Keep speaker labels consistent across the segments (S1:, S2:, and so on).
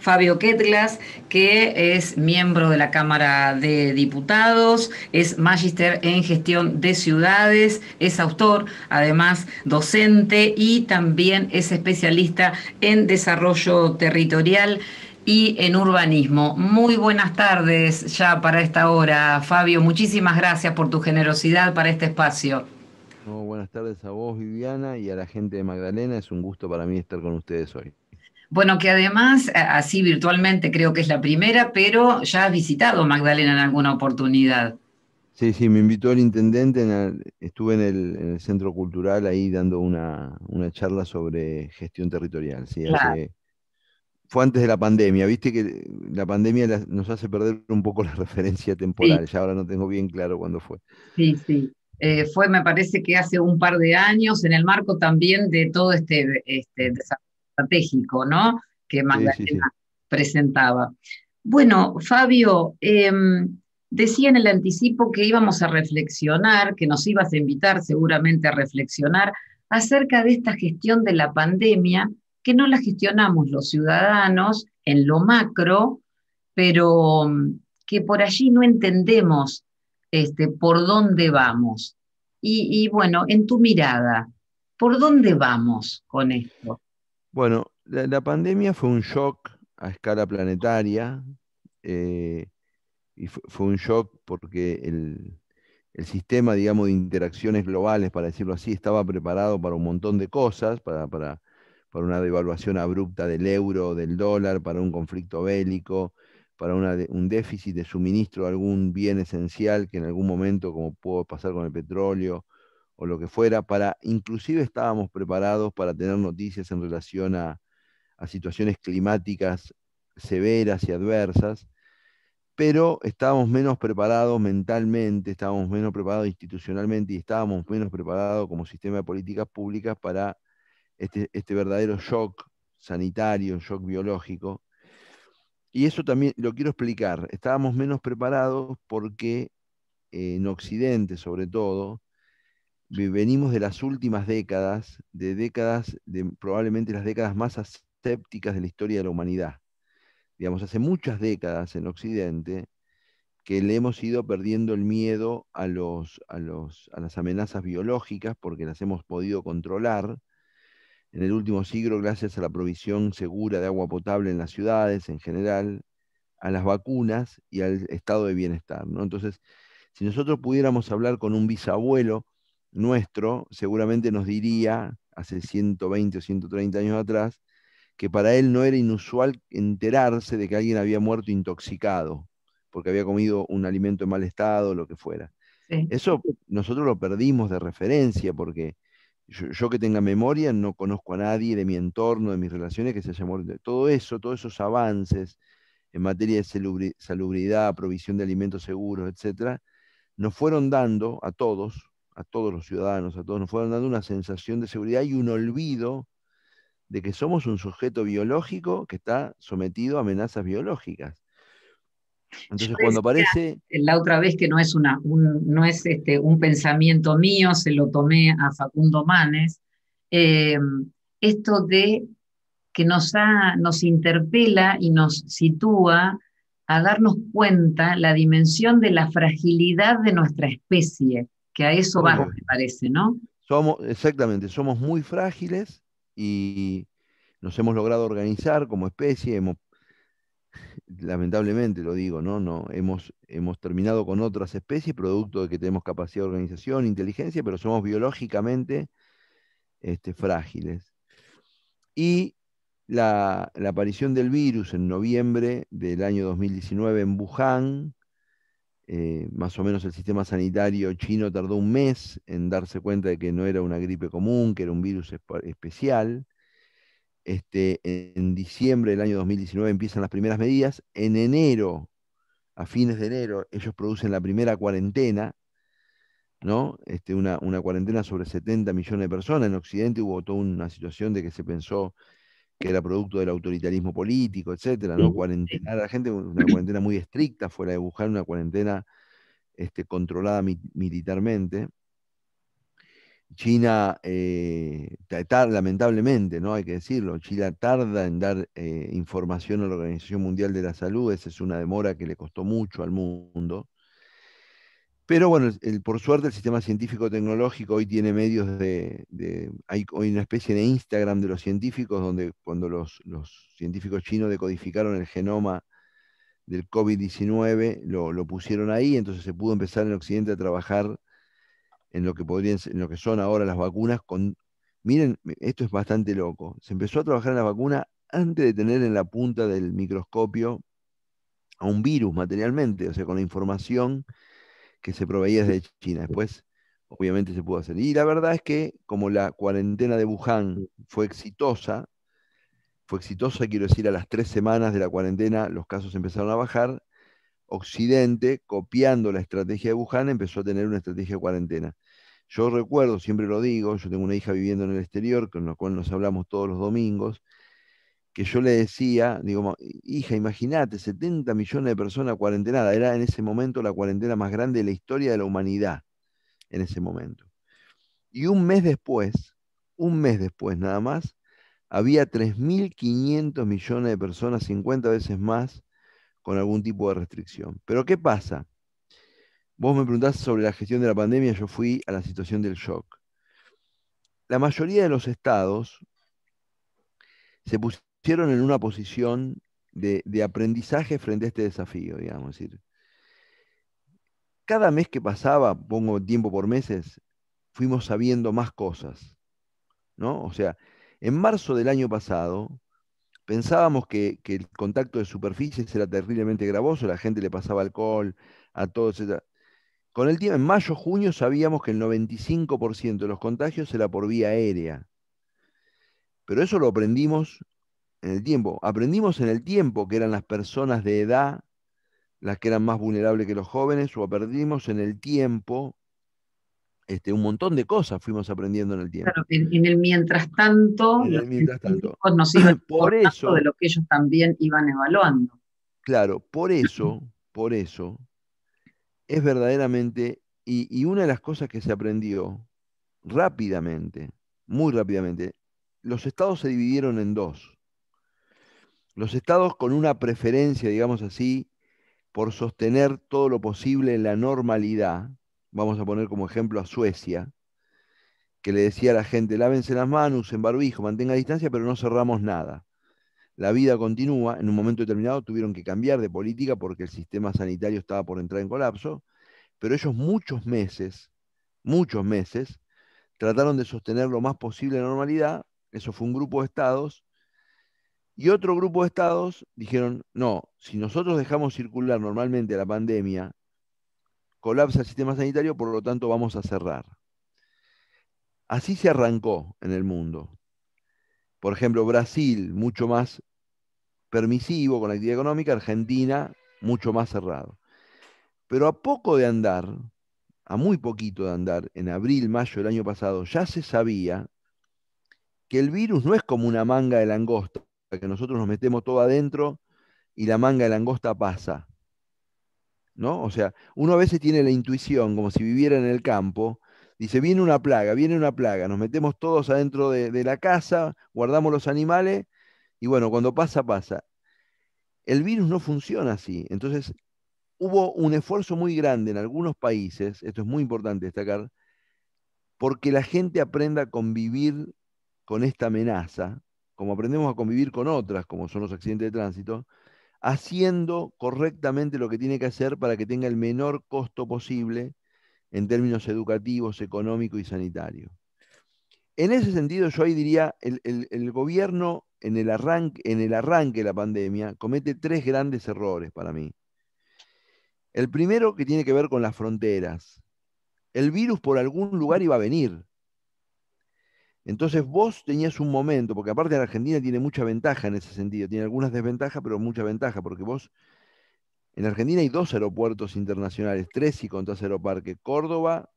S1: Fabio Ketglas, que es miembro de la Cámara de Diputados, es magíster en gestión de ciudades, es autor, además docente y también es especialista en desarrollo territorial y en urbanismo. Muy buenas tardes ya para esta hora, Fabio. Muchísimas gracias por tu generosidad para este espacio.
S2: No, buenas tardes a vos, Viviana, y a la gente de Magdalena. Es un gusto para mí estar con ustedes hoy.
S1: Bueno, que además, así virtualmente creo que es la primera, pero ya has visitado Magdalena en alguna oportunidad.
S2: Sí, sí, me invitó el intendente, estuve en el Centro Cultural ahí dando una charla sobre gestión territorial. Sí,
S1: Claro,
S2: fue antes de la pandemia, viste que la pandemia nos hace perder un poco la referencia
S1: sí,
S2: temporal. Ya ahora no tengo bien claro cuándo fue.
S1: sí, sí. Fue, me parece que hace un par de años, en el marco también de todo este desarrollo estratégico, ¿no? Que
S2: Sí, sí,
S1: Magdalena
S2: sí.
S1: presentaba. Bueno, Fabio, decía en el anticipo que íbamos a reflexionar, que nos ibas a invitar seguramente a reflexionar acerca de esta gestión de la pandemia, que no la gestionamos los ciudadanos en lo macro, pero que por allí no entendemos por dónde vamos. Y bueno, en tu mirada, ¿por dónde vamos con esto?
S2: Bueno, la pandemia fue un shock a escala planetaria. eh, y fue un shock porque el sistema, digamos, de interacciones globales, para decirlo así, estaba preparado para un montón de cosas, para una devaluación abrupta del euro, del dólar, para un conflicto bélico, para un déficit de suministro de algún bien esencial que en algún momento, como pudo pasar con el petróleo o lo que fuera, inclusive estábamos preparados para tener noticias en relación a situaciones climáticas severas y adversas, pero estábamos menos preparados mentalmente, estábamos menos preparados institucionalmente y estábamos menos preparados como sistema de políticas públicas para este verdadero shock sanitario, shock biológico. Y eso también lo quiero explicar. Estábamos menos preparados porque en Occidente, sobre todo, venimos de las últimas décadas, de probablemente las décadas más asépticas de la historia de la humanidad. Digamos, hace muchas décadas en Occidente que le hemos ido perdiendo el miedo a las amenazas biológicas porque las hemos podido controlar en el último siglo gracias a la provisión segura de agua potable en las ciudades en general, a las vacunas y al estado de bienestar, ¿no? Entonces, si nosotros pudiéramos hablar con un bisabuelo nuestro, seguramente nos diría, hace 120 o 130 años atrás, que para él no era inusual enterarse de que alguien había muerto intoxicado, porque había comido un alimento en mal estado, lo que fuera.
S1: Sí.
S2: Eso nosotros lo perdimos de referencia, porque yo que tenga memoria no conozco a nadie de mi entorno, de mis relaciones que se haya muerto. Todo eso, todos esos avances en materia de salubridad, provisión de alimentos seguros, etcétera, nos fueron dando a todos los ciudadanos, a todos, nos fueron dando una sensación de seguridad y un olvido de que somos un sujeto biológico que está sometido a amenazas biológicas.
S1: Yo
S2: Entonces, cuando
S1: decía
S2: aparece,
S1: la otra vez que no es, no es un pensamiento mío, se lo tomé a Facundo Manes, eh, esto de que nos interpela y nos sitúa a darnos cuenta la dimensión de la fragilidad de nuestra especie, que a eso vamos, me
S2: correcto,
S1: parece, ¿no?
S2: exactamente, somos muy frágiles y nos hemos logrado organizar como especie, lamentablemente lo digo, ¿no? Hemos terminado con otras especies, producto de que tenemos capacidad de organización, inteligencia, pero somos biológicamente frágiles. Y la aparición del virus en noviembre del año 2019 en Wuhan, más o menos el sistema sanitario chino tardó un mes en darse cuenta de que no era una gripe común, que era un virus especial. En diciembre del año 2019 empiezan las primeras medidas. En enero, a fines de enero, ellos producen la primera cuarentena, ¿no? Una cuarentena sobre 70 millones de personas. En Occidente hubo toda una situación de que se pensó que era producto del autoritarismo político, etcétera, ¿no?
S1: Sí, sí.
S2: Cuarentenar a la gente, una cuarentena muy estricta, fuera de Wuhan, una cuarentena controlada militarmente. China, lamentablemente, ¿no? Hay que decirlo, China tarda en dar información a la Organización Mundial de la Salud, esa es una demora que le costó mucho al mundo. Pero bueno, por suerte el sistema científico tecnológico hoy tiene medios hay hoy una especie de Instagram de los científicos, donde cuando los científicos chinos decodificaron el genoma del COVID-19, lo pusieron ahí, entonces se pudo empezar en Occidente a trabajar en lo que en lo que son ahora las vacunas miren, esto es bastante loco. Se empezó a trabajar en la vacuna antes de tener en la punta del microscopio a un virus materialmente, o sea, con la información que se proveía desde China. Después, obviamente, se pudo hacer. Y la verdad es que, como la cuarentena de Wuhan fue exitosa, quiero decir, a las 3 semanas de la cuarentena los casos empezaron a bajar. Occidente, copiando la estrategia de Wuhan, empezó a tener una estrategia de cuarentena. Yo recuerdo, siempre lo digo, yo tengo una hija viviendo en el exterior, con la cual nos hablamos todos los domingos, que yo le decía, digo, hija, imagínate, 70 millones de personas cuarentenadas, era en ese momento la cuarentena más grande de la historia de la humanidad, en ese momento. Y un mes después nada más, había 3.500 millones de personas, 50 veces más, con algún tipo de restricción. Pero ¿qué pasa? Vos me preguntás sobre la gestión de la pandemia, yo fui a la situación del shock. La mayoría de los estados se pusieron en una posición de aprendizaje frente a este desafío, digamos. Es decir, cada mes que pasaba, pongo tiempo por meses, fuimos sabiendo más cosas, ¿no? O sea, en marzo del año pasado pensábamos que el contacto de superficies era terriblemente gravoso, la gente le pasaba alcohol a todos, etc. Con el tiempo, en mayo, junio, sabíamos que el 95% de los contagios era por vía aérea. Pero eso lo aprendimos en el tiempo. Aprendimos en el tiempo que eran las personas de edad las que eran más vulnerables que los jóvenes, o aprendimos en el tiempo, un montón de cosas fuimos aprendiendo en el
S1: Claro,
S2: tiempo.
S1: en el mientras tanto, los
S2: Mientras tanto,
S1: científicos nos iban
S2: por
S1: informando de
S2: eso,
S1: lo que ellos también iban evaluando.
S2: claro, por eso, es verdaderamente, y una de las cosas que se aprendió rápidamente, muy rápidamente, los estados se dividieron en dos. Los estados con una preferencia, digamos así, por sostener todo lo posible la normalidad, vamos a poner como ejemplo a Suecia, que le decía a la gente, lávense las manos, usen barbijo, mantenga distancia, pero no cerramos nada. La vida continúa, en un momento determinado tuvieron que cambiar de política porque el sistema sanitario estaba por entrar en colapso, pero ellos muchos meses, trataron de sostener lo más posible la normalidad. Eso fue un grupo de estados. Y otro grupo de estados dijeron, no, si nosotros dejamos circular normalmente la pandemia, colapsa el sistema sanitario, por lo tanto vamos a cerrar. Así se arrancó en el mundo. Por ejemplo, Brasil, mucho más permisivo con la actividad económica, Argentina, mucho más cerrado. Pero a poco de andar, a muy poquito de andar, en abril, mayo del año pasado, ya se sabía que el virus no es como una manga de langosta, que nosotros nos metemos todo adentro y la manga de langosta pasa, ¿no? O sea, uno a veces tiene la intuición, como si viviera en el campo, dice, viene una plaga, nos metemos todos adentro de la casa, guardamos los animales, y bueno, cuando pasa, pasa. El virus no funciona así. Entonces, hubo un esfuerzo muy grande en algunos países, esto es muy importante destacar, porque la gente aprenda a convivir con esta amenaza, como aprendemos a convivir con otras, como son los accidentes de tránsito, haciendo correctamente lo que tiene que hacer para que tenga el menor costo posible en términos educativos, económicos y sanitarios. En ese sentido, yo ahí diría, el gobierno en el arranque de la pandemia comete tres grandes errores para mí. El primero, que tiene que ver con las fronteras. El virus por algún lugar iba a venir. Entonces vos tenías un momento, porque aparte la Argentina tiene mucha ventaja en ese sentido, tiene algunas desventajas, pero mucha ventaja, porque vos, en Argentina hay dos aeropuertos internacionales, tres si contás Aeroparque, Córdoba,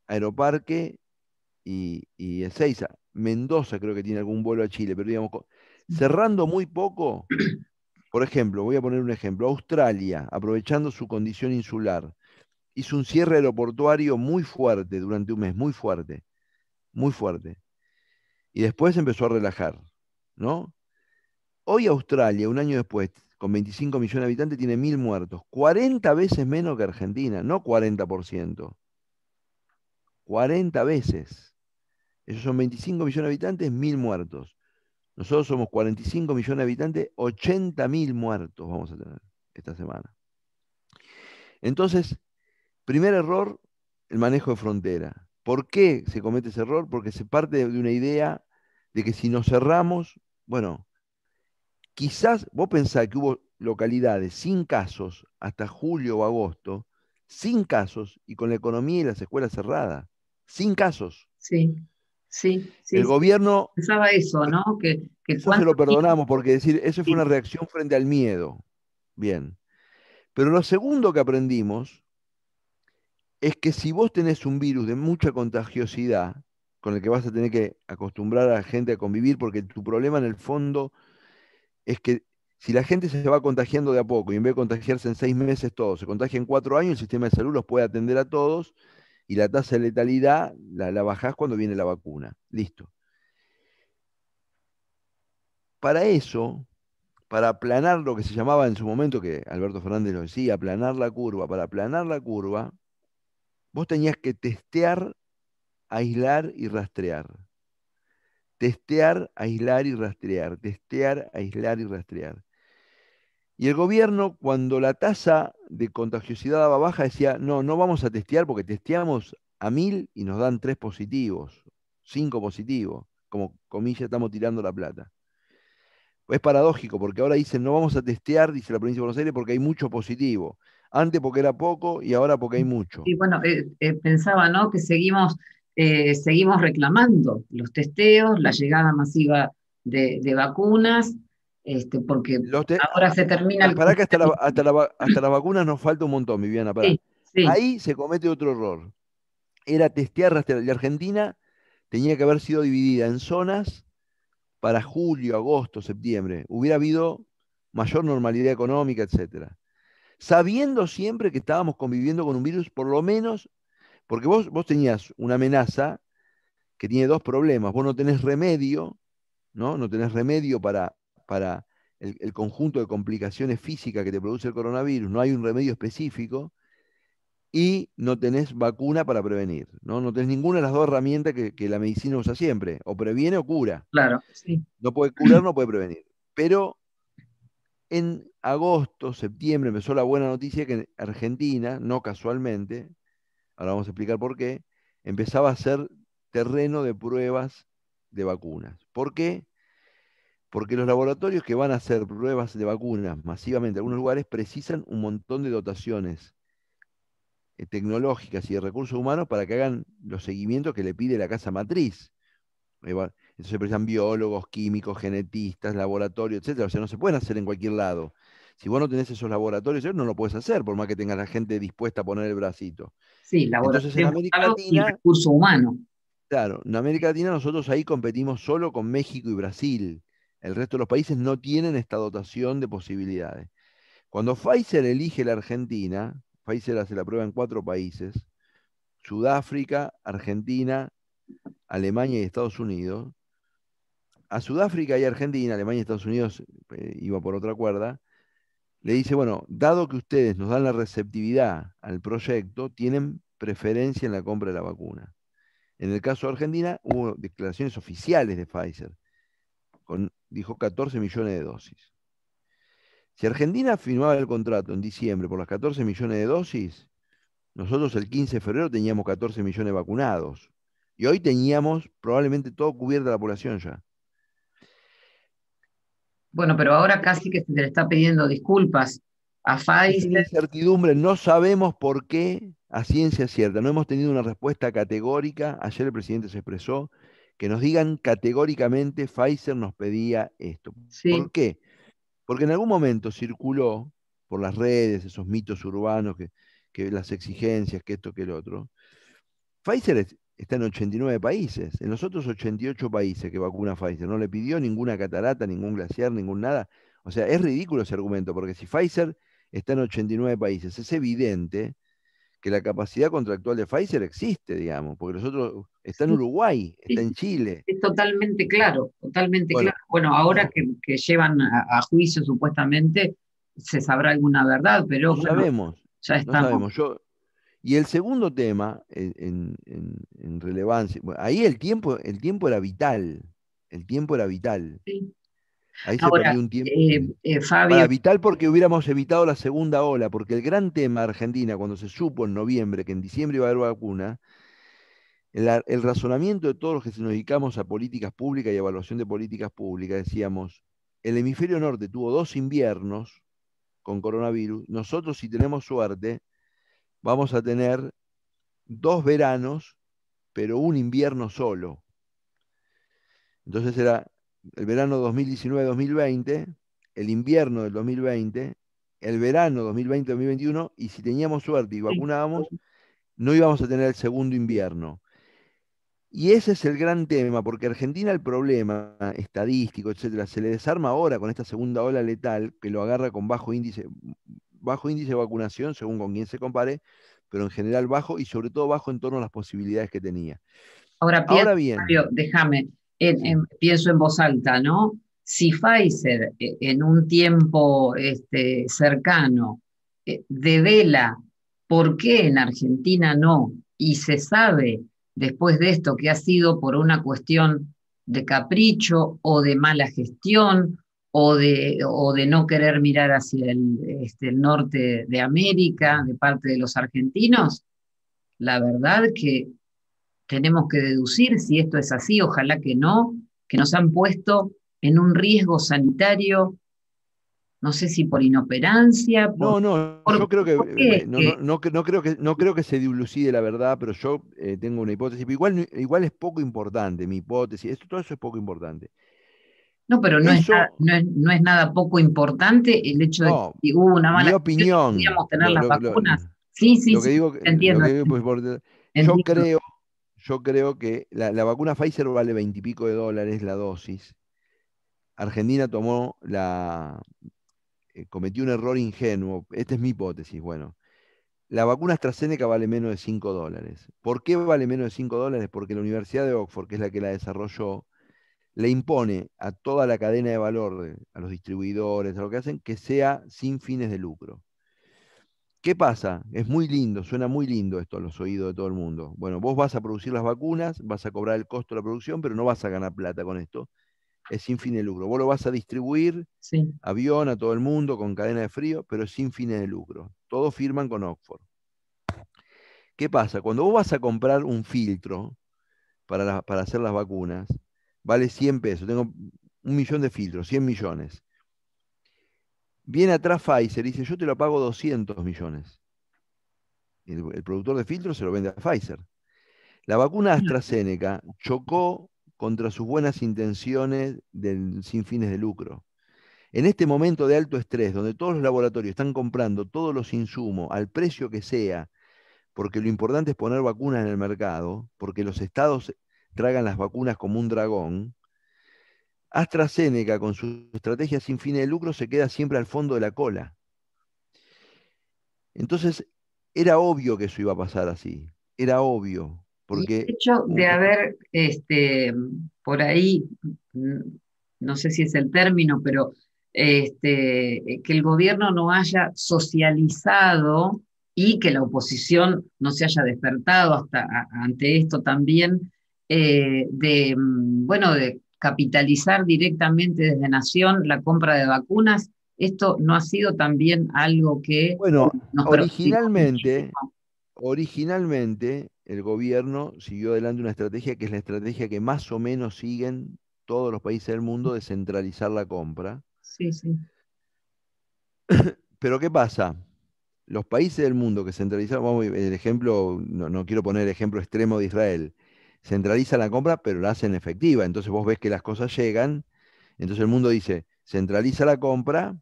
S2: Aeroparque y Ezeiza. Mendoza creo que tiene algún vuelo a Chile, pero digamos, cerrando muy poco, por ejemplo, voy a poner un ejemplo, Australia, aprovechando su condición insular, hizo un cierre aeroportuario muy fuerte durante un mes, muy fuerte. muy fuerte. Y después empezó a relajar, ¿no? Hoy Australia, un año después, con 25 millones de habitantes, tiene 1.000 muertos. 40 veces menos que Argentina, no 40%. 40 veces. Esos son 25 millones de habitantes, 1.000 muertos. Nosotros somos 45 millones de habitantes, 80.000 muertos vamos a tener esta semana. Entonces, primer error, el manejo de frontera. ¿Por qué se comete ese error? Porque se parte de una idea de que si nos cerramos, bueno, quizás vos pensás que hubo localidades sin casos hasta julio o agosto, sin casos y con la economía y las escuelas cerradas, sin casos.
S1: Sí, sí, sí,
S2: El
S1: sí.
S2: gobierno,
S1: Pensaba eso, ¿no? Que
S2: eso se
S1: cuánto
S2: lo perdonamos
S1: tiempo.
S2: porque decir, eso fue
S1: Sí,
S2: una reacción frente al miedo. Bien. Pero lo segundo que aprendimos es que si vos tenés un virus de mucha contagiosidad, con el que vas a tener que acostumbrar a la gente a convivir, porque tu problema en el fondo es que si la gente se va contagiando de a poco y en vez de contagiarse en 6 meses todos, se contagia en 4 años, el sistema de salud los puede atender a todos y la tasa de letalidad la bajás cuando viene la vacuna. Listo. Para eso, para aplanar lo que se llamaba en su momento, que Alberto Fernández lo decía, aplanar la curva, para aplanar la curva, vos tenías que testear, aislar y rastrear. Testear, aislar y rastrear. Testear, aislar y rastrear. Y el gobierno, cuando la tasa de contagiosidad daba baja, decía, no, no vamos a testear porque testeamos a 1.000 y nos dan 3 positivos, 5 positivos. Como comillas, estamos tirando la plata. Es paradójico porque ahora dicen, no vamos a testear, dice la provincia de Buenos Aires, porque hay mucho positivo. Antes porque era poco y ahora porque hay mucho.
S1: y bueno, pensaba, ¿no? Que seguimos reclamando los testeos, la llegada masiva de vacunas, porque
S2: Los te-
S1: ahora se termina el
S2: Pará que
S1: confinamiento.
S2: hasta las vacunas nos falta un montón, Viviana, pará.
S1: Sí, sí,
S2: Ahí se comete otro error. Era testear, rastrear. Y Argentina tenía que haber sido dividida en zonas para julio, agosto, septiembre. Hubiera habido mayor normalidad económica, etcétera. Sabiendo siempre que estábamos conviviendo con un virus, por lo menos, porque vos tenías una amenaza que tiene dos problemas. Vos no tenés remedio, ¿no? No tenés remedio para el conjunto de complicaciones físicas que te produce el coronavirus, no hay un remedio específico, y no tenés vacuna para prevenir, ¿no? No tenés ninguna de las dos herramientas que la medicina usa siempre, o previene o cura.
S1: claro, sí.
S2: No puede curar, no puede prevenir. Pero en agosto, septiembre empezó la buena noticia que en Argentina, no casualmente, ahora vamos a explicar por qué, empezaba a ser terreno de pruebas de vacunas. ¿Por qué? Porque los laboratorios que van a hacer pruebas de vacunas masivamente en algunos lugares precisan un montón de dotaciones tecnológicas y de recursos humanos para que hagan los seguimientos que le pide la casa matriz. Entonces precisan biólogos, químicos, genetistas, laboratorios, etcétera. O sea, no se pueden hacer en cualquier lado. Si vos no tenés esos laboratorios, no lo puedes hacer, por más que tengas la gente dispuesta a poner el bracito.
S1: Sí,
S2: Entonces en
S1: laboratorio
S2: América
S1: montados y
S2: Latina,
S1: recurso humano.
S2: claro, en América Latina nosotros ahí competimos solo con México y Brasil. El resto de los países no tienen esta dotación de posibilidades. Cuando Pfizer elige la Argentina, Pfizer hace la prueba en 4 países, Sudáfrica, Argentina, Alemania y Estados Unidos. A Sudáfrica y Argentina, Alemania y Estados Unidos iba por otra cuerda, le dice, bueno, dado que ustedes nos dan la receptividad al proyecto, tienen preferencia en la compra de la vacuna. En el caso de Argentina, hubo declaraciones oficiales de Pfizer, dijo 14 millones de dosis. Si Argentina firmaba el contrato en diciembre por las 14 millones de dosis, nosotros el 15 de febrero teníamos 14 millones vacunados. Y hoy teníamos probablemente todo cubierta la población ya.
S1: Bueno, pero ahora casi que se le está pidiendo disculpas a
S2: Es una
S1: Pfizer.
S2: incertidumbre, no sabemos por qué a ciencia cierta. No hemos tenido una respuesta categórica. Ayer el presidente se expresó que nos digan categóricamente Pfizer nos pedía esto.
S1: Sí,
S2: ¿Por qué? Porque en algún momento circuló por las redes esos mitos urbanos que las exigencias, que esto, que el otro. Pfizer está en 89 países. En los otros 88 países que vacuna Pfizer no le pidió ninguna catarata, ningún glaciar, ningún nada. O sea, es ridículo ese argumento, porque si Pfizer está en 89 países, es evidente que la capacidad contractual de Pfizer existe, digamos, porque nosotros está en
S1: Sí,
S2: Uruguay, está
S1: sí,
S2: en Chile.
S1: es totalmente claro, totalmente
S2: Bueno,
S1: claro. Bueno, ahora que llevan a juicio supuestamente, se sabrá alguna verdad, pero
S2: no
S1: bueno,
S2: sabemos,
S1: ya
S2: no
S1: estamos.
S2: sabemos. Y el segundo tema, en relevancia, bueno, ahí el tiempo era vital, el tiempo era vital.
S1: Sí.
S2: Ahí se
S1: Ahora,
S2: perdió un tiempo
S1: Fabio,
S2: para vital porque hubiéramos evitado la segunda ola, porque el gran tema de Argentina, cuando se supo en noviembre que en diciembre iba a haber vacuna, el razonamiento de todos los que se nos dedicamos a políticas públicas y evaluación de políticas públicas, decíamos, el hemisferio norte tuvo 2 inviernos con coronavirus, nosotros si tenemos suerte vamos a tener 2 veranos, pero un invierno solo. Entonces era el verano 2019-2020, el invierno del 2020, el verano 2020-2021, y si teníamos suerte y
S1: sí,
S2: vacunábamos, no íbamos a tener el segundo invierno. Y ese es el gran tema, porque Argentina el problema estadístico, etcétera, se le desarma ahora con esta segunda ola letal, que lo agarra con bajo índice de vacunación, según con quién se compare, pero en general bajo y sobre todo bajo en torno a las posibilidades que tenía.
S1: ahora pienso,
S2: Ahora bien,
S1: Fabio, déjame,
S2: sí,
S1: pienso en voz alta, ¿no? Si Pfizer en un tiempo cercano devela por qué en Argentina no, y se sabe después de esto que ha sido por una cuestión de capricho o de mala gestión o de no querer mirar hacia el norte de América de parte de los argentinos, la verdad que tenemos que deducir si esto es así, ojalá que no, que nos han puesto en un riesgo sanitario, no sé si por inoperancia,
S2: no, yo creo que
S1: ¿por qué es que
S2: no creo que se dilucide la verdad, pero yo tengo una hipótesis, pero igual, igual es poco importante mi hipótesis, todo eso es poco importante.
S1: no, pero no es nada,
S2: Eso,
S1: no es nada poco importante el hecho de que
S2: no,
S1: si hubo una
S2: mi
S1: mala gestión y
S2: opinión,
S1: podíamos tener las vacunas? Sí,
S2: lo
S1: sí,
S2: que digo, lo
S1: entiendo,
S2: que digo, pues, yo
S1: entiendo.
S2: creo, yo creo que la vacuna Pfizer vale 20 y pico de dólares la dosis. Argentina cometió un error ingenuo. Esta es mi hipótesis. Bueno, la vacuna AstraZeneca vale menos de 5 dólares. ¿Por qué vale menos de 5 dólares? Porque la Universidad de Oxford, que es la que la desarrolló, le impone a toda la cadena de valor, a los distribuidores, a lo que hacen, que sea sin fines de lucro. ¿Qué pasa? Es muy lindo, suena muy lindo esto a los oídos de todo el mundo. Bueno, vos vas a producir las vacunas, vas a cobrar el costo de la producción, pero no vas a ganar plata con esto. Es sin fines de lucro. Vos lo vas a distribuir
S1: Sí.
S2: avión a todo el mundo con cadena de frío, pero sin fines de lucro. Todos firman con Oxford. ¿Qué pasa? Cuando vos vas a comprar un filtro para hacer las vacunas, vale 100 pesos. Tengo 1 millón de filtros, 100 millones. Viene atrás Pfizer y dice, yo te lo pago 200 millones. El productor de filtros se lo vende a Pfizer. La vacuna AstraZeneca chocó contra sus buenas intenciones sin fines de lucro. En este momento de alto estrés, donde todos los laboratorios están comprando todos los insumos al precio que sea, porque lo importante es poner vacunas en el mercado, porque los estados tragan las vacunas como un dragón, AstraZeneca con su estrategia sin fines de lucro se queda siempre al fondo de la cola. Entonces, era obvio que eso iba a pasar así, era obvio,
S1: Y
S2: porque
S1: el hecho de haber por ahí, mm, no sé si es el término, pero que el gobierno no haya socializado y que la oposición no se haya despertado ante esto también, bueno, de capitalizar directamente desde Nación la compra de vacunas, esto no ha sido también algo que
S2: bueno,
S1: nos perjudicó
S2: originalmente,
S1: muchísimo.
S2: originalmente el gobierno siguió adelante una estrategia que es la estrategia que más o menos siguen todos los países del mundo de centralizar la compra.
S1: Sí, sí.
S2: Pero ¿qué pasa? Los países del mundo que centralizaron, vamos, el ejemplo, no quiero poner el ejemplo extremo de Israel, centralizan la compra, pero la hacen efectiva. Entonces vos ves que las cosas llegan, entonces el mundo dice, centraliza la compra,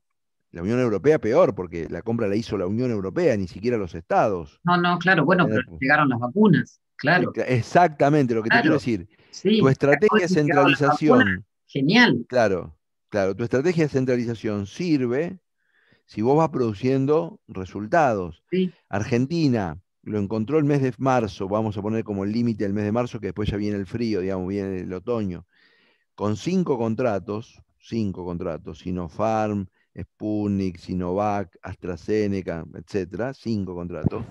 S2: la Unión Europea peor, porque la compra la hizo la Unión Europea, ni siquiera los estados.
S1: No, no, claro, bueno, pero llegaron las vacunas, claro,
S2: Exactamente lo que te quiero
S1: claro,
S2: decir. Tu
S1: sí,
S2: estrategia de
S1: después llegaron las vacunas,
S2: centralización,
S1: genial,
S2: claro, claro, tu estrategia de centralización sirve si vos vas produciendo resultados.
S1: sí,
S2: Argentina lo encontró el mes de marzo, vamos a poner como el límite el mes de marzo, que después ya viene el frío, digamos, viene el otoño, con 5 contratos, Sinopharm, Sputnik, Sinovac, AstraZeneca, etcétera, 5 contratos.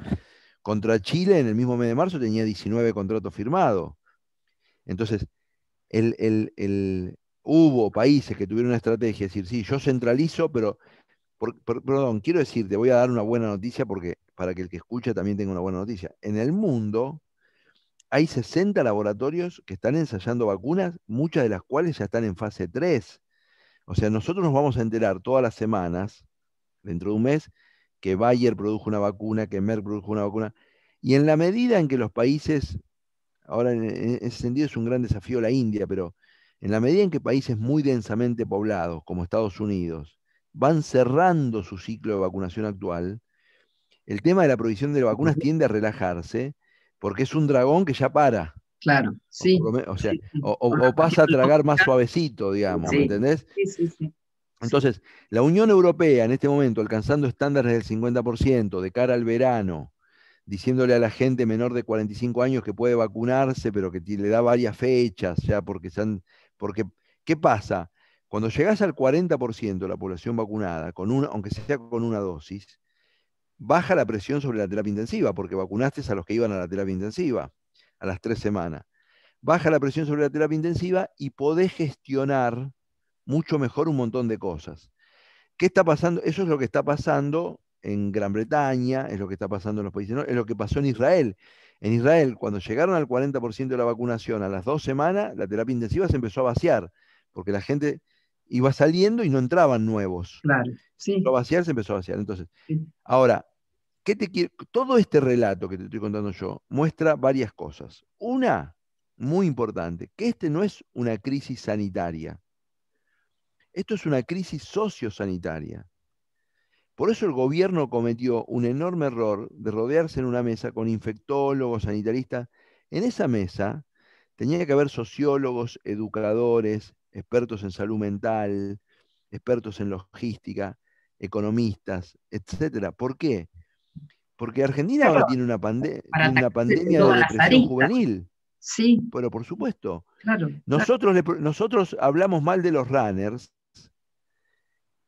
S2: Contra Chile, en el mismo mes de marzo, tenía 19 contratos firmados. Entonces, hubo países que tuvieron una estrategia, es decir, sí, yo centralizo, pero, perdón, quiero decir, te voy a dar una buena noticia porque para que el que escucha también tenga una buena noticia. En el mundo hay 60 laboratorios que están ensayando vacunas, muchas de las cuales ya están en fase 3. O sea, nosotros nos vamos a enterar todas las semanas, dentro de un mes, que Bayer produjo una vacuna, que Merck produjo una vacuna, y en la medida en que los países, ahora en ese sentido es un gran desafío la India, pero en la medida en que países muy densamente poblados, como Estados Unidos, van cerrando su ciclo de vacunación actual, el tema de la provisión de vacunas tiende a relajarse, porque es un dragón que ya para.
S1: Claro, sí,
S2: O sea,
S1: sí, sí.
S2: o pasa a tragar más suavecito, digamos, ¿me
S1: Sí,
S2: entendés?
S1: sí, sí, sí, sí,
S2: Entonces, la Unión Europea en este momento, alcanzando estándares del 50% de cara al verano, diciéndole a la gente menor de 45 años que puede vacunarse, pero que le da varias fechas, ya porque, ¿qué pasa? Cuando llegás al 40% de la población vacunada, aunque sea con una dosis, baja la presión sobre la terapia intensiva, porque vacunaste a los que iban a la terapia intensiva a las 3 semanas. Baja la presión sobre la terapia intensiva y podés gestionar mucho mejor un montón de cosas. ¿Qué está pasando? Eso es lo que está pasando en Gran Bretaña, es lo que está pasando en los países, ¿no? Es lo que pasó en Israel. En Israel, cuando llegaron al 40% de la vacunación a las 2 semanas, la terapia intensiva se empezó a vaciar, porque la gente iba saliendo y no entraban nuevos.
S1: claro,
S2: Empezó
S1: sí,
S2: a vaciar, se empezó a vaciar. Entonces,
S1: sí.
S2: ahora, todo este relato que te estoy contando yo muestra varias cosas. Una, muy importante, que este no es una crisis sanitaria, esto es una crisis sociosanitaria. Por eso el gobierno cometió un enorme error de rodearse en una mesa con infectólogos, sanitaristas. En esa mesa tenía que haber sociólogos, educadores, expertos en salud mental, expertos en logística, economistas, etcétera. ¿Por qué? Porque Argentina ahora
S1: Claro,
S2: tiene una,
S1: para
S2: tiene una
S1: atacar desde
S2: pandemia de
S1: todas las
S2: depresión
S1: aristas.
S2: juvenil.
S1: Sí,
S2: Pero por supuesto,
S1: claro, claro.
S2: nosotros hablamos mal de los runners,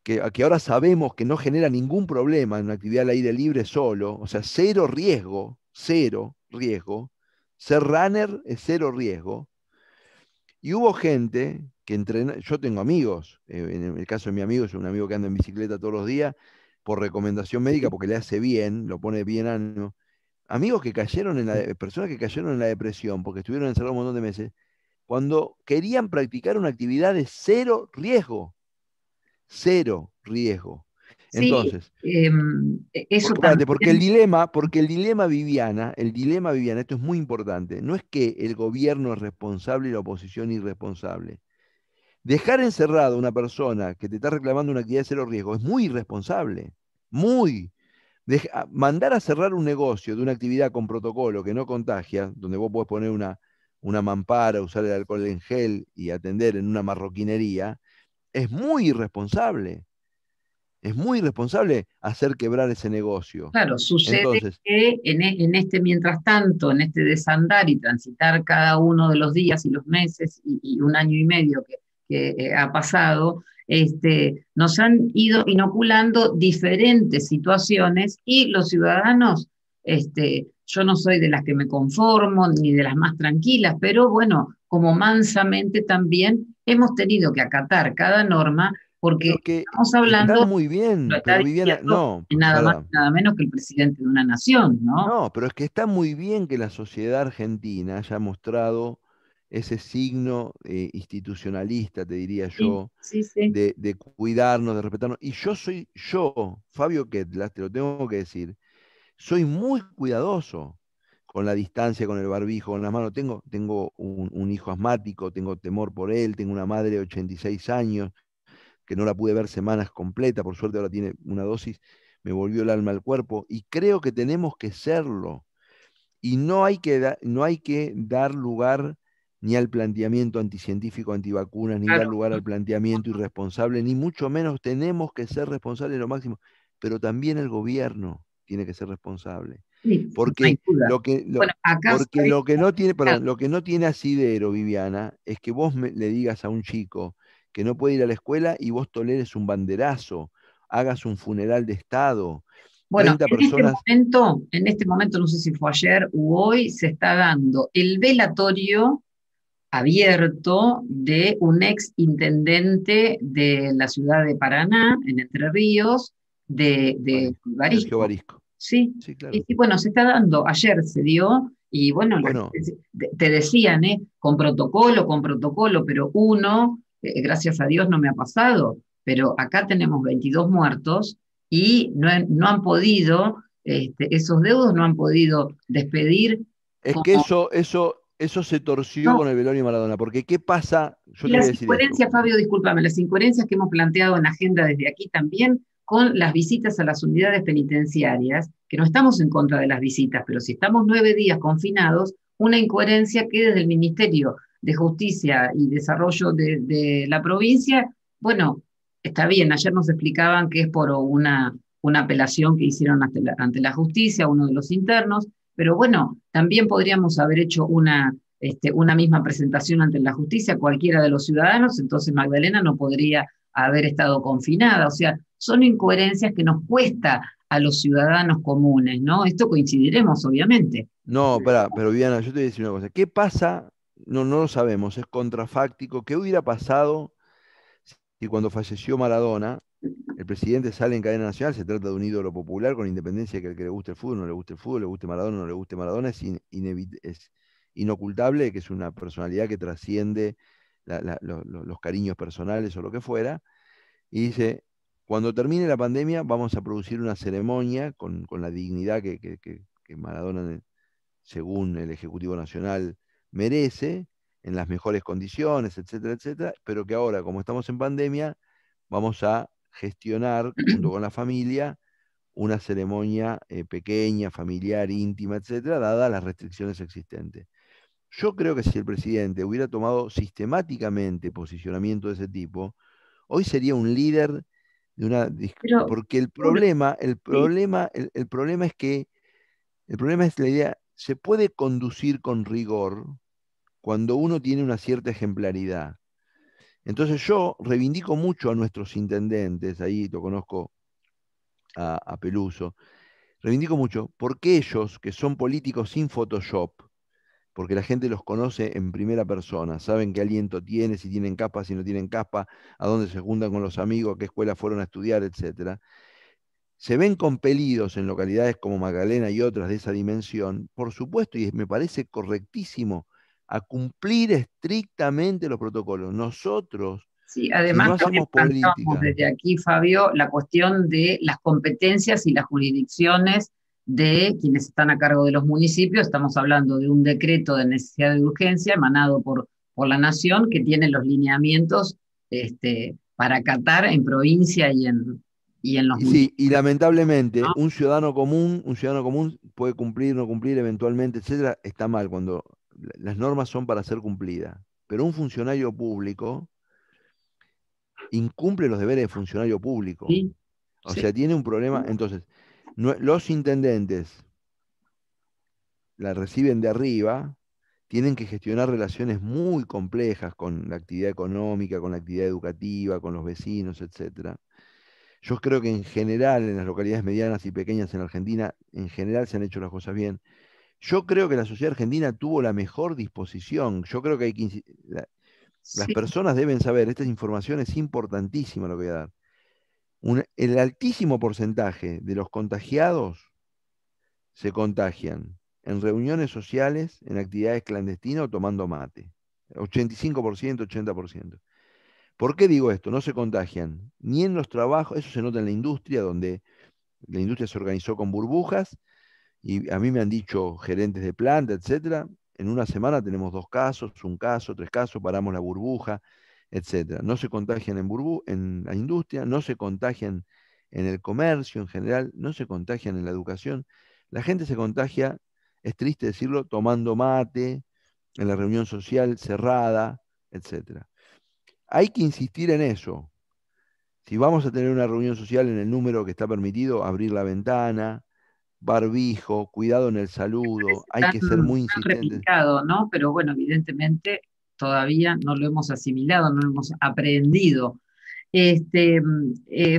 S2: que ahora sabemos que no genera ningún problema en una actividad al aire libre solo, o sea, cero riesgo, cero riesgo. Ser runner es cero riesgo. Y hubo gente que entrena, yo tengo amigos, en el caso de mi amigo, es un amigo que anda en bicicleta todos los días, por recomendación médica, porque le hace bien, lo pone bien ánimo. Amigos que cayeron personas que cayeron en la depresión, porque estuvieron encerrados un montón de meses, cuando querían practicar una actividad de cero riesgo. Cero riesgo.
S1: Sí,
S2: Entonces,
S1: eso
S2: espérate,
S1: también.
S2: porque el dilema, Viviana, esto es muy importante, no es que el gobierno es responsable y la oposición irresponsable. Dejar encerrado a una persona que te está reclamando una actividad de cero riesgo es muy irresponsable, muy. Mandar a cerrar un negocio de una actividad con protocolo que no contagia, donde vos podés poner una mampara, usar el alcohol en gel y atender en una marroquinería, es muy irresponsable. Es muy irresponsable hacer quebrar ese negocio.
S1: Claro, sucede
S2: Entonces,
S1: que en este mientras tanto, en este desandar y transitar cada uno de los días y los meses y un año y medio que ha pasado, nos han ido inoculando diferentes situaciones y los ciudadanos, yo no soy de las que me conformo ni de las más tranquilas, pero bueno, como mansamente también hemos tenido que acatar cada norma porque
S2: pero que
S1: estamos
S2: está
S1: hablando,
S2: muy
S1: lo
S2: bien,
S1: está
S2: pero Viviana,
S1: diciendo
S2: no,
S1: nada más
S2: perdón.
S1: y nada menos que el presidente de una nación, ¿no?
S2: No, pero es que está muy bien que la sociedad argentina haya mostrado ese signo institucionalista, te diría
S1: Sí,
S2: yo,
S1: sí, sí.
S2: de cuidarnos, de respetarnos. Y yo, Fabio Ketlas, te lo tengo que decir, soy muy cuidadoso con la distancia, con el barbijo, con las manos. Tengo un hijo asmático, tengo temor por él, tengo una madre de 86 años que no la pude ver semanas completas, por suerte ahora tiene una dosis, me volvió el alma al cuerpo, y creo que tenemos que serlo. Y no hay que dar lugar ni al planteamiento anticientífico, antivacunas, ni dar
S1: Claro,
S2: lugar al planteamiento irresponsable, ni mucho menos tenemos que ser responsables lo máximo, pero también el gobierno tiene que ser responsable.
S1: Sí, no hay
S2: Porque
S1: duda.
S2: lo que,
S1: Bueno, acá,
S2: porque
S1: ¿sabes?
S2: lo que no tiene, perdón, lo que no tiene asidero, Viviana, es que vos le digas a un chico que no puede ir a la escuela y vos toleres un banderazo, hagas un funeral de Estado,
S1: Bueno,
S2: 30 personas.
S1: en este momento, no sé si fue ayer u hoy, se está dando el velatorio abierto de un ex intendente de la ciudad de Paraná, en Entre Ríos, de
S2: Sergio
S1: Barisco.
S2: Barisco.
S1: Sí,
S2: Sí, claro.
S1: y bueno, se está dando, ayer se dio, y bueno,
S2: Bueno,
S1: te decían, con protocolo, pero uno, gracias a Dios no me ha pasado, pero acá tenemos 22 muertos y no han podido, esos deudos no han podido despedir
S2: es que
S1: como...
S2: eso se torció
S1: No,
S2: con el velorio de Maradona, porque ¿qué pasa? Yo
S1: y
S2: te voy a
S1: las
S2: decir esto.
S1: incoherencias, Fabio, discúlpame, las incoherencias que hemos planteado en la agenda desde aquí también con las visitas a las unidades penitenciarias, que no estamos en contra de las visitas, pero si estamos 9 días confinados, una incoherencia que desde el Ministerio de Justicia y Desarrollo de la provincia, bueno, está bien, ayer nos explicaban que es por una apelación que hicieron ante la justicia, uno de los internos, pero bueno, también podríamos haber hecho una misma presentación ante la justicia cualquiera de los ciudadanos, entonces Magdalena no podría haber estado confinada. O sea, son incoherencias que nos cuesta a los ciudadanos comunes, ¿no? Esto coincidiremos, obviamente.
S2: No, pero Viviana, yo te voy a decir una cosa. ¿Qué pasa? No, no lo sabemos, es contrafáctico. ¿Qué hubiera pasado si cuando falleció Maradona, el presidente sale en cadena nacional? Se trata de un ídolo popular, con independencia de que el que le guste el fútbol, no le guste el fútbol, le guste Maradona, no le guste Maradona, es inocultable que es una personalidad que trasciende los cariños personales o lo que fuera. Y dice, cuando termine la pandemia vamos a producir una ceremonia con la dignidad que Maradona, según el Ejecutivo Nacional, merece, en las mejores condiciones, etcétera, etcétera, pero que ahora, como estamos en pandemia, vamos a gestionar junto con la familia una ceremonia pequeña, familiar, íntima, etcétera, dadas las restricciones existentes. Yo creo que si el presidente hubiera tomado sistemáticamente posicionamiento de ese tipo, hoy sería un líder de
S1: Pero,
S2: porque el
S1: seguro,
S2: problema,
S1: sí,
S2: el problema es que el problema es la idea, se puede conducir con rigor cuando uno tiene una cierta ejemplaridad. Entonces yo reivindico mucho a nuestros intendentes, ahí lo conozco a Peluso, reivindico mucho porque ellos, que son políticos sin Photoshop, porque la gente los conoce en primera persona, saben qué aliento tiene, si tienen capa, si no tienen capa, a dónde se juntan con los amigos, a qué escuela fueron a estudiar, etcétera. Se ven compelidos en localidades como Magdalena y otras de esa dimensión, por supuesto, y me parece correctísimo, a cumplir estrictamente los protocolos. Nosotros,
S1: sí,
S2: si no
S1: además también
S2: hacemos
S1: planteamos
S2: política,
S1: desde aquí, Fabio, la cuestión de las competencias y las jurisdicciones de quienes están a cargo de los municipios. Estamos hablando de un decreto de necesidad de urgencia emanado por la Nación que tiene los lineamientos para acatar en provincia y en los
S2: y sí,
S1: municipios,
S2: y lamentablemente
S1: ¿no?
S2: un ciudadano común puede cumplir, no cumplir eventualmente, etcétera, está mal cuando las normas son para ser cumplidas. Pero un funcionario público incumple los deberes de funcionario público.
S1: Sí,
S2: O
S1: sí,
S2: sea, tiene un problema. Entonces, los intendentes la reciben de arriba, tienen que gestionar relaciones muy complejas con la actividad económica, con la actividad educativa, con los vecinos, etcétera. Yo creo que en general, en las localidades medianas y pequeñas en Argentina, en general se han hecho las cosas bien. Yo creo que la sociedad argentina tuvo la mejor disposición. Yo creo que las
S1: sí.
S2: personas deben saber, esta información es importantísima lo que voy a dar. El altísimo porcentaje de los contagiados se contagian en reuniones sociales, en actividades clandestinas o tomando mate. 85%, 80%. ¿Por qué digo esto? No se contagian ni en los trabajos, eso se nota en la industria, donde la industria se organizó con burbujas, y a mí me han dicho gerentes de planta, etcétera, en una semana tenemos 2 casos, un caso, 3 casos, paramos la burbuja, etcétera. No se contagian en la industria, no se contagian en el comercio en general, no se contagian en la educación. La gente se contagia, es triste decirlo, tomando mate, en la reunión social cerrada, etcétera. Hay que insistir en eso. Si vamos a tener una reunión social en el número que está permitido, abrir la ventana, barbijo, cuidado en el saludo, hay que ser muy
S1: Tan
S2: insistentes.
S1: replicado, ¿no? Pero bueno, evidentemente todavía no lo hemos asimilado, no lo hemos aprendido.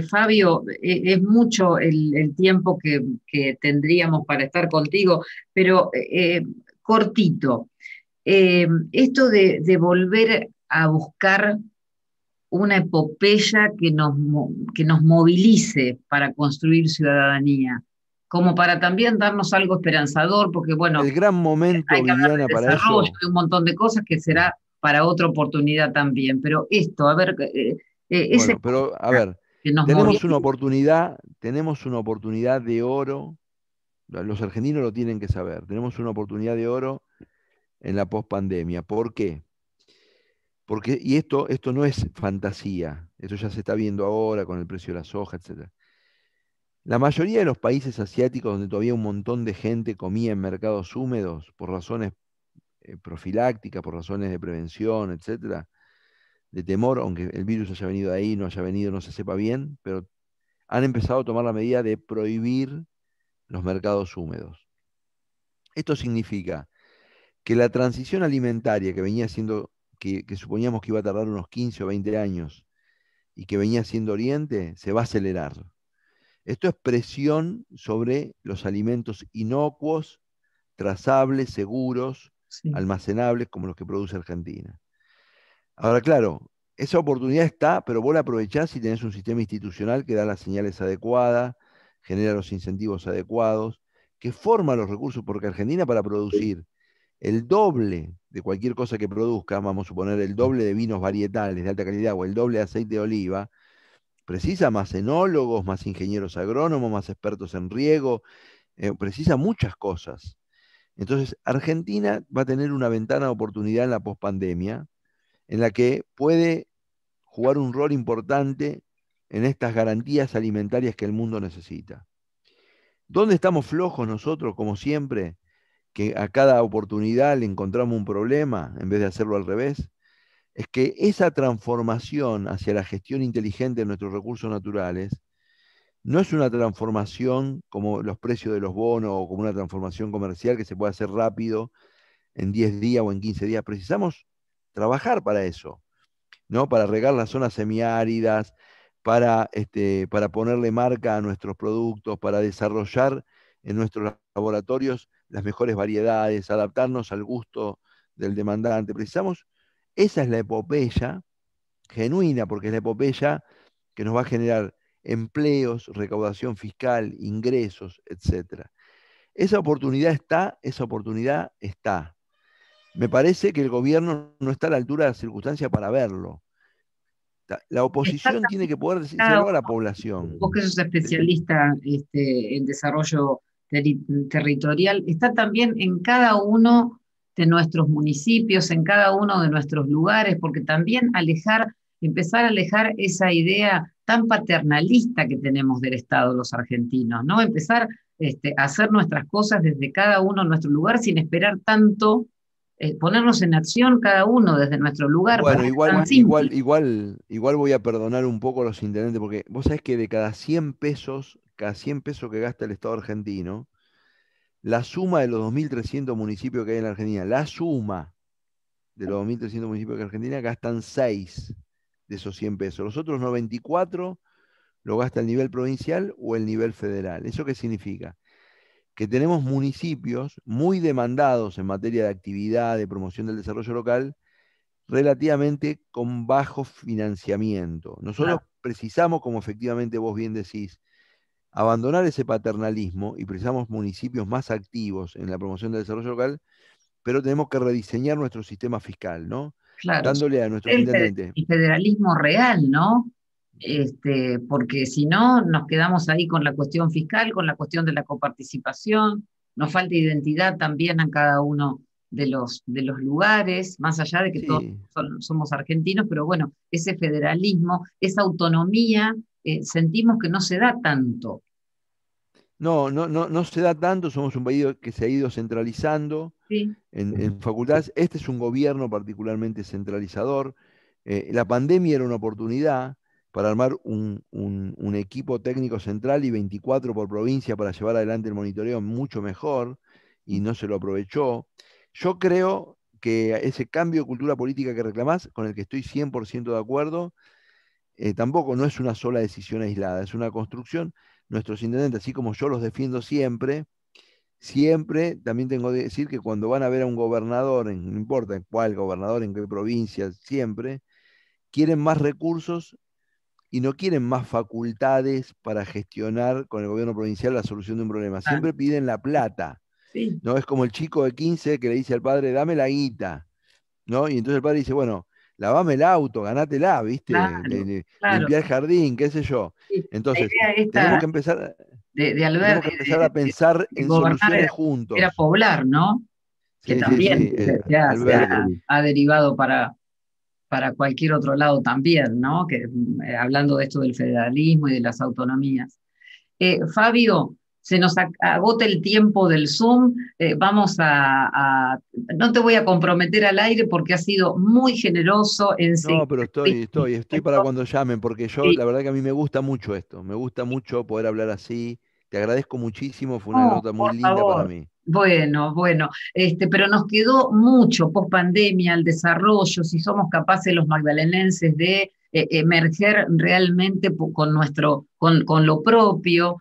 S1: Fabio, es mucho el tiempo que tendríamos para estar contigo, pero cortito. Esto de volver a buscar una epopeya que nos movilice para construir ciudadanía, como para también darnos algo esperanzador, porque bueno,
S2: El gran momento,
S1: hay que hablar
S2: Viviana,
S1: de
S2: para
S1: desarrollo,
S2: eso.
S1: de un montón de cosas que será para otra oportunidad también, pero esto, a ver, ese
S2: Bueno, pero a ver,
S1: que nos movilice.
S2: tenemos una oportunidad de oro, los argentinos lo tienen que saber, tenemos una oportunidad de oro en la pospandemia. ¿Por qué? Porque, y esto no es fantasía, esto ya se está viendo ahora con el precio de la soja, etc. La mayoría de los países asiáticos donde todavía un montón de gente comía en mercados húmedos por razones profilácticas, por razones de prevención, etcétera, de temor, aunque el virus haya venido de ahí, no haya venido, no se sepa bien, pero han empezado a tomar la medida de prohibir los mercados húmedos. Esto significa que la transición alimentaria que venía siendo, que suponíamos que iba a tardar unos 15 o 20 años y que venía siendo Oriente, se va a acelerar. Esto es presión sobre los alimentos inocuos, trazables, seguros,
S1: Sí.
S2: almacenables, como los que produce Argentina. Ahora, claro, esa oportunidad está, pero vos la aprovechás si tenés un sistema institucional que da las señales adecuadas, genera los incentivos adecuados, que forma los recursos, porque Argentina para producir el doble de cualquier cosa que produzca, vamos a suponer el doble de vinos varietales de alta calidad o el doble de aceite de oliva, precisa más enólogos, más ingenieros agrónomos, más expertos en riego, precisa muchas cosas. Entonces, Argentina va a tener una ventana de oportunidad en la pospandemia en la que puede jugar un rol importante en estas garantías alimentarias que el mundo necesita. ¿Dónde estamos flojos nosotros, como siempre, que a cada oportunidad le encontramos un problema en vez de hacerlo al revés? Es que esa transformación hacia la gestión inteligente de nuestros recursos naturales no es una transformación como los precios de los bonos o como una transformación comercial que se puede hacer rápido en 10 días o en 15 días. Precisamos trabajar para eso, ¿no? Para regar las zonas semiáridas, para ponerle marca a nuestros productos, para desarrollar en nuestros laboratorios las mejores variedades, adaptarnos al gusto del demandante. Precisamos, esa es la epopeya genuina, porque es la epopeya que nos va a generar empleos, recaudación fiscal, ingresos, etcétera. Esa oportunidad está, esa oportunidad está. Me parece que el gobierno no está a la altura de las circunstancias para verlo. La
S1: Está
S2: oposición tiene que poder
S1: cada
S2: decírselo a la población.
S1: vos que sos
S2: Sí,
S1: especialista en desarrollo territorial, está también en cada uno de nuestros municipios, en cada uno de nuestros lugares, porque también empezar a alejar esa idea tan paternalista que tenemos del Estado los argentinos, ¿no? Empezar a hacer nuestras cosas desde cada uno en nuestro lugar sin esperar tanto, ponernos en acción cada uno desde nuestro lugar,
S2: bueno,
S1: porque es tan
S2: igual,
S1: simple.
S2: igual voy a perdonar un poco a los intendentes, porque vos sabés que de cada 100 pesos que gasta el Estado argentino, la suma de los 2.300 municipios que hay en la Argentina, la suma de los 2.300 municipios que hay en Argentina, gastan 6 de esos 100 pesos. Los otros 94 lo gasta el nivel provincial o el nivel federal. ¿Eso qué significa? Que tenemos municipios muy demandados en materia de actividad, de promoción del desarrollo local, relativamente con bajo financiamiento. Nosotros precisamos, como efectivamente vos bien decís, abandonar ese paternalismo y precisamos municipios más activos en la promoción del desarrollo local, pero tenemos que rediseñar nuestro sistema fiscal, ¿no?
S1: Claro,
S2: Dándole a nuestros intendentes.
S1: el federalismo real, ¿no? Porque si no, nos quedamos ahí con la cuestión fiscal, con la cuestión de la coparticipación, nos falta identidad también a cada uno de los lugares, más allá de que todos
S2: Sí,
S1: somos argentinos, pero bueno, ese federalismo, esa autonomía, sentimos que no se da tanto.
S2: no se da tanto, somos un país que se ha ido centralizando
S1: ¿Sí?
S2: en facultades. Este es un gobierno particularmente centralizador. La pandemia era una oportunidad, para armar un equipo técnico central y 24 por provincia para llevar adelante el monitoreo mucho mejor, y no se lo aprovechó. Yo creo que ese cambio de cultura política que reclamás, con el que estoy 100% de acuerdo, tampoco no es una sola decisión aislada, es una construcción. Nuestros intendentes, así como yo los defiendo siempre, siempre también tengo que decir que cuando van a ver a un gobernador, no importa en cuál gobernador, en qué provincia, siempre quieren más recursos y no quieren más facultades para gestionar con el gobierno provincial la solución de un problema.
S1: Claro,
S2: Siempre piden la plata,
S1: sí,
S2: ¿no? Es como el chico de 15 que le dice al padre, dame la guita, ¿no? Y entonces el padre dice, bueno, lavame el auto, ganátela, ¿viste?
S1: claro, claro.
S2: Limpiar el jardín, qué sé yo.
S1: Sí. La
S2: Entonces,
S1: idea
S2: tenemos
S1: esta
S2: que empezar,
S1: de
S2: tenemos
S1: Alberti
S2: que empezar a pensar
S1: de
S2: en
S1: gobernar
S2: soluciones
S1: era
S2: juntos.
S1: poblar, ¿no? Que
S2: Sí, sí,
S1: también
S2: sí,
S1: se
S2: Alberti.
S1: ha derivado para cualquier otro lado también, ¿no? Que, hablando de esto del federalismo y de las autonomías. Fabio, se nos agota el tiempo del Zoom. Vamos no te voy a comprometer al aire porque has sido muy generoso en seguir
S2: No, pero estoy para
S1: esto.
S2: cuando llamen, porque yo,
S1: Sí,
S2: la verdad que a mí me gusta mucho esto, me gusta mucho poder hablar así. Te agradezco muchísimo, fue una
S1: no,
S2: nota muy
S1: por
S2: linda para
S1: favor.
S2: mí.
S1: Bueno, bueno, pero nos quedó mucho post pandemia, el desarrollo, si somos capaces los magdalenenses de emerger realmente con lo propio,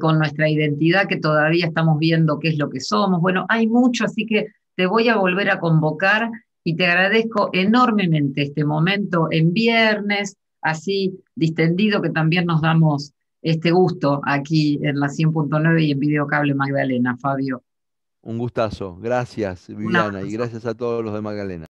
S1: con nuestra identidad que todavía estamos viendo qué es lo que somos. Bueno, hay mucho, así que te voy a volver a convocar y te agradezco enormemente este momento en viernes, así distendido que también nos damos este gusto aquí en la 100.9 y en Videocable Magdalena, Fabio.
S2: Un gustazo, gracias
S1: Un
S2: Viviana y
S1: abrazo.
S2: gracias a todos los de Magdalena.